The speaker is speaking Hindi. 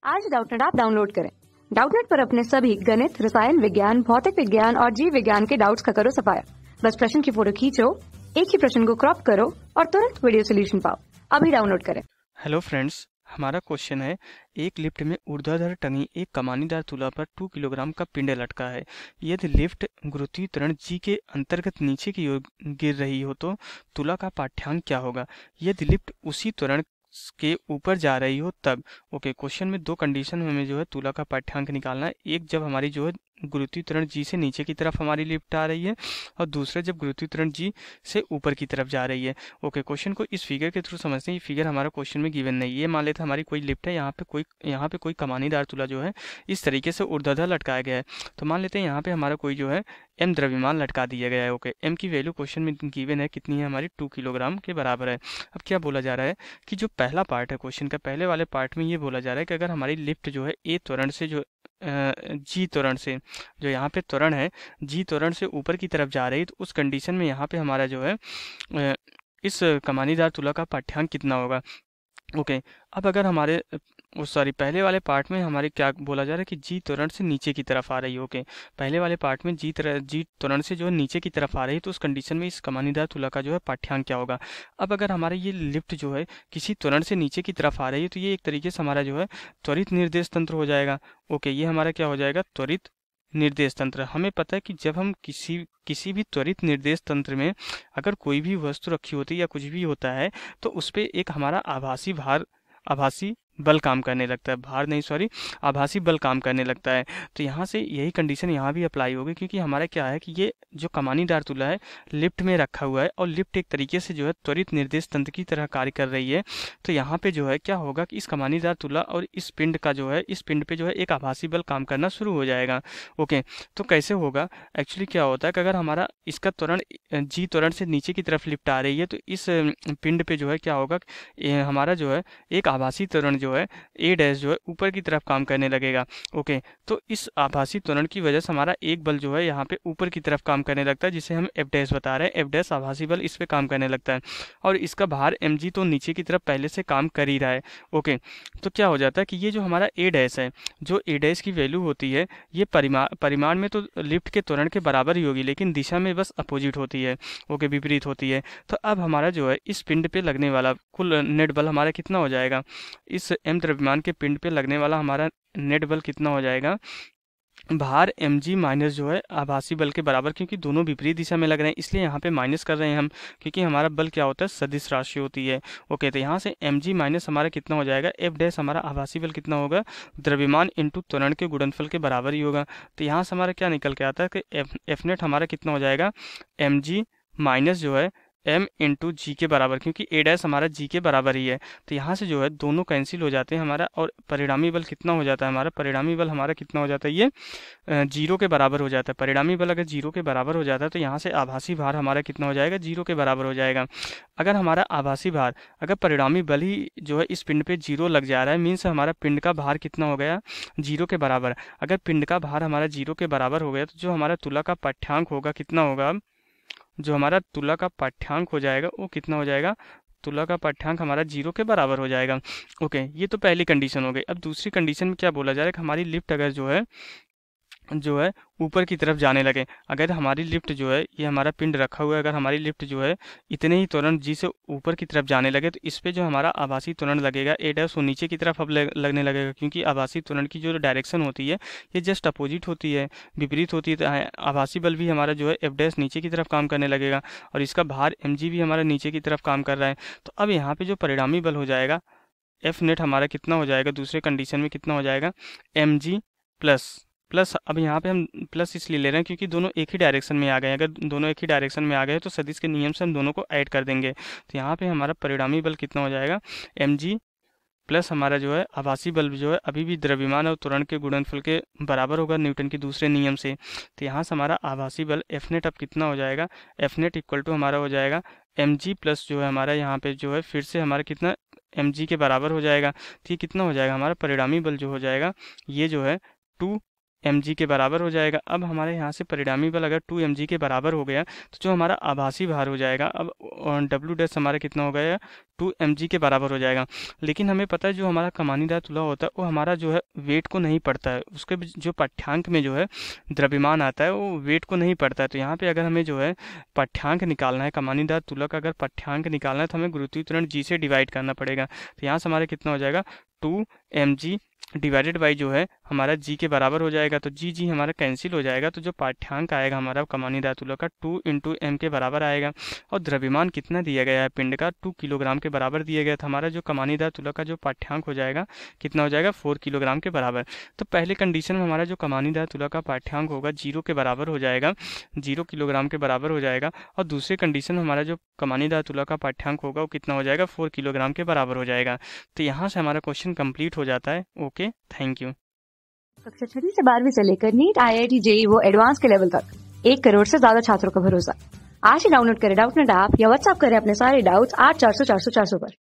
आज डाउटनेट ऐप डाउनलोड करें। डाउटनेट पर अपने सभी गणित, रसायन विज्ञान, भौतिक विज्ञान और जीव विज्ञान के डाउट्स का करो सफाया। बस प्रश्न की फोटो खींचो, एक ही प्रश्न को क्रॉप करो और तुरंत वीडियो सोल्यूशन पाओ। अभी डाउनलोड करें। हेलो फ्रेंड्स, हमारा क्वेश्चन है, एक लिफ्ट में ऊर्ध्वाधर टंगी एक कमानीदार तुला पर 2 किलोग्राम का पिंड लटका है। यदि लिफ्ट गुरुत्वीय त्वरण जी के अंतर्गत नीचे की ओर गिर रही हो तो तुला का पाठ्यांक क्या होगा? यदि लिफ्ट उसी त्वरण के ऊपर जा रही हो तब। क्वेश्चन में दो कंडीशन में हमें जो है तुला का पाठ्यांक निकालना है। एक, जब हमारी जो है गुरुत्वीय त्वरण जी से नीचे की तरफ हमारी लिफ्ट आ रही है, और दूसरा जब गुरुत्वीय त्वरण जी से ऊपर की तरफ जा रही है। क्वेश्चन को इस फिगर के थ्रू समझते हैं। ये फिगर हमारा क्वेश्चन में गिवन नहीं है। ये मान लेते हैं हमारी कोई लिफ्ट है, यहाँ पे कोई कमानीदार तुला जो है इस तरीके से ऊर्ध्वाधर लटकाया गया है। तो मान लेते हैं यहाँ पे हमारा कोई जो है m द्रव्यमान लटका दिया गया है। m की वैल्यू क्वेश्चन में गिवन है, कितनी है हमारी 2 किलोग्राम के बराबर है। अब क्या बोला जा रहा है कि जो पहला पार्ट है क्वेश्चन का, पहले वाले पार्ट में ये बोला जा रहा है कि अगर हमारी लिफ्ट जो है a त्वरण से जो जी त्वरण से, जो यहाँ पे त्वरण है जी त्वरण से ऊपर की तरफ जा रही है, तो उस कंडीशन में यहाँ पे हमारा जो है इस कमानीदार तुला का पाठ्यांक कितना होगा। अब अगर हमारे पहले वाले पार्ट में हमारे क्या बोला जा रहा है कि जी त्वरण से नीचे की तरफ आ रही है। पहले वाले पार्ट में जी त्वरण से जो है नीचे की तरफ आ रही है, तो उस कंडीशन में इस कमानीदार तुला का जो है पाठ्यांक क्या होगा। अब अगर हमारे ये लिफ्ट जो है किसी त्वरण से नीचे की तरफ आ रही है, तो ये एक तरीके से हमारा जो है त्वरित निर्देश तंत्र हो जाएगा। ये हमारा क्या हो जाएगा, त्वरित निर्देश तंत्र। हमें पता है कि जब हम किसी भी त्वरित निर्देश तंत्र में अगर कोई भी वस्तु रखी होती है या कुछ भी होता है, तो उस पर एक हमारा आभासी बल काम करने लगता है। आभासी बल काम करने लगता है। तो यहाँ से यही कंडीशन यहाँ भी अप्लाई होगी, क्योंकि हमारा क्या है कि ये जो कमानीदार तुला है लिफ्ट में रखा हुआ है, और लिफ्ट एक तरीके से जो है त्वरित निर्देश तंत्र की तरह कार्य कर रही है। तो यहाँ पे जो है क्या होगा कि इस कमानीदार तुला और इस पिंड पे जो है एक आभासी बल काम करना शुरू हो जाएगा। तो कैसे होगा, एक्चुअली क्या होता है कि अगर हमारा इसका त्वरण जी त्वरण से नीचे की तरफ लिफ्ट आ रही है, तो इस पिंड पे जो है क्या होगा, हमारा जो है एक आभासी त्वरण जो है ए डैश जो है ऊपर की तरफ काम करने लगेगा। तो इस आभासी त्वरण की वजह से हमारा एक बल जो है यहाँ पे ऊपर की तरफ काम करने लगता है, जिसे हम एफ डैश बता रहे हैं। एफ डैश आभासी बल इस पे काम करने लगता है, और इसका भार एम जी तो नीचे की तरफ पहले से काम कर ही रहा है। तो क्या हो जाता है कि ये जो हमारा ए डैश है, जो ए डैश की वैल्यू होती है, ये परिमाण में तो लिफ्ट के त्वरण के बराबर ही होगी, लेकिन दिशा में बस अपोजिट होती है। विपरीत होती है। तो अब हमारा जो है इस पिंड पे लगने वाला कुल नेट बल हमारा कितना हो जाएगा, इस m द्रव्यमान के पिंड पे लगने वाला हमारा नेट बल कितना हो जाएगा, भार mg माइनस जो है आभासी बल के बराबर, क्योंकि दोनों विपरीत दिशा में लग रहे हैं, इसलिए यहाँ पे माइनस कर रहे हैं हम, क्योंकि हमारा बल क्या होता है, सदिश राशि होती है। तो यहाँ से mg माइनस हमारा कितना हो जाएगा, f डैश हमारा आभासी बल कितना होगा, द्रव्यमान इंटू त्वरण के गुणनफल के बराबर ही होगा। तो यहाँ से हमारा क्या निकल के आता है कि एफ नेट हमारा कितना हो जाएगा, mg माइनस जो है m इंटू जी के बराबर, क्योंकि ए डैश हमारा जी के बराबर ही है। तो यहाँ से जो है दोनों कैंसिल हो जाते हैं हमारा, और परिणामी बल कितना हो जाता है हमारा, परिणामी बल हमारा कितना हो जाता है, ये 0 के बराबर हो जाता है। परिणामी बल अगर 0 के बराबर हो जाता है, तो यहाँ से आभासी भार हमारा कितना हो जाएगा, 0 के बराबर हो जाएगा। अगर हमारा आभासी भार, अगर परिणामी बल ही जो है इस पिंड पे 0 लग जा रहा है, मीन्स हमारा पिंड का भार कितना हो गया, 0 के बराबर। अगर पिंड का भार हमारा 0 के बराबर हो गया, तो जो हमारा तुला का पाठ्यांक होगा कितना होगा, जो हमारा तुला का पाठ्यांक हो जाएगा वो कितना हो जाएगा, तुला का पाठ्यांक हमारा 0 के बराबर हो जाएगा। ये तो पहली कंडीशन हो गई। अब दूसरी कंडीशन में क्या बोला जा रहा है कि हमारी लिफ्ट अगर जो है ऊपर की तरफ जाने लगे, अगर हमारी लिफ्ट जो है, ये हमारा पिंड रखा हुआ है, अगर हमारी लिफ्ट जो है इतने ही त्वरण जी से ऊपर की तरफ जाने लगे, तो इस पे जो हमारा आभासी त्वरण लगेगा ए डैश वो नीचे की तरफ अब लगने लगेगा, क्योंकि आभासी त्वरण की जो डायरेक्शन होती है ये जस्ट अपोजिट होती है, विपरीत होती है। तो आभासी बल भी हमारा जो है एफ डैश नीचे की तरफ काम करने लगेगा, और इसका भार एम जी भी हमारा नीचे की तरफ काम कर रहा है। तो अब यहाँ पे जो परिणामी बल हो जाएगा, एफ नेट हमारा कितना हो जाएगा, दूसरे कंडीशन में कितना हो जाएगा, एम जी प्लस अब यहाँ पे हम प्लस इसलिए ले रहे हैं क्योंकि दोनों एक ही डायरेक्शन में आ गए। अगर दोनों एक ही डायरेक्शन में आ गए तो सदिश के नियम से हम दोनों को ऐड कर देंगे। तो यहाँ पे हमारा परिणामी बल कितना हो जाएगा, mg प्लस हमारा जो है आभासी बल जो है अभी भी द्रव्यमान और त्वरण के गुणनफल के बराबर होगा न्यूटन के दूसरे नियम से। तो यहाँ से हमारा आभासी बल एफ नेट अब कितना हो जाएगा, एफ नेट इक्वल टू हमारा हो जाएगा mg प्लस जो है हमारा यहाँ पे जो है फिर से हमारा कितना mg के बराबर हो जाएगा। तो ये कितना हो जाएगा, हमारा परिणामी बल जो हो जाएगा ये जो है 2 mg के बराबर हो जाएगा। अब हमारे यहाँ से परिणामी बल अगर 2 mg के बराबर हो गया तो जो हमारा आभासी भार हो जाएगा, अब डब्ल्यू डैश हमारा कितना हो गया, 2 mg के बराबर हो जाएगा। लेकिन हमें पता है जो हमारा कमानीदार तुला होता है वो हमारा जो है वेट को नहीं पड़ता है, उसके जो पाठ्यांक में जो है द्रव्यमान आता है वो वेट को नहीं पड़ता है। तो यहाँ पे अगर हमें जो है पाठ्यांक निकालना है, कमानीदार तुला का अगर पाठ्यांक निकालना है तो हमें गुरुत्वीय त्वरण g से डिवाइड करना पड़ेगा। तो यहाँ से हमारा कितना हो जाएगा, 2 mg डिवाइडेड बाई जो है हमारा g के बराबर हो जाएगा। तो g हमारा कैंसिल हो जाएगा। तो जो पाठ्यांक आएगा हमारा कमानीदार तुला का 2 × m के बराबर आएगा। और द्रव्यमान कितना दिया गया है पिंड का, 2 किलोग्राम के बराबर दिया गया था। हमारा जो कमानीदार तुला का जो पाठ्यांक हो जाएगा कितना हो जाएगा, 4 किलोग्राम के बराबर। तो पहले कंडीशन में हमारा जो कमानीदार तुला का पाठ्यांक होगा 0 के बराबर हो जाएगा, 0 किलोग्राम के बराबर हो जाएगा। और दूसरे कंडीशन में हमारा जो कमानीदार तुला का पाठ्यांक होगा वो कितना हो जाएगा, 4 किलोग्राम के बराबर हो जाएगा। तो यहाँ से हमारा क्वेश्चन कंप्लीट हो जाता है। Okay, thank you. कक्षा 6वीं से 12वीं से लेकर नीट, IIT, JEE वो एडवांस के लेवल तक 1 करोड़ से ज्यादा छात्रों का भरोसा। आज ही डाउनलोड करें डाउटनेट ऐप या व्हाट्सएप करें अपने सारे डाउट्स 8400 400 400 पर।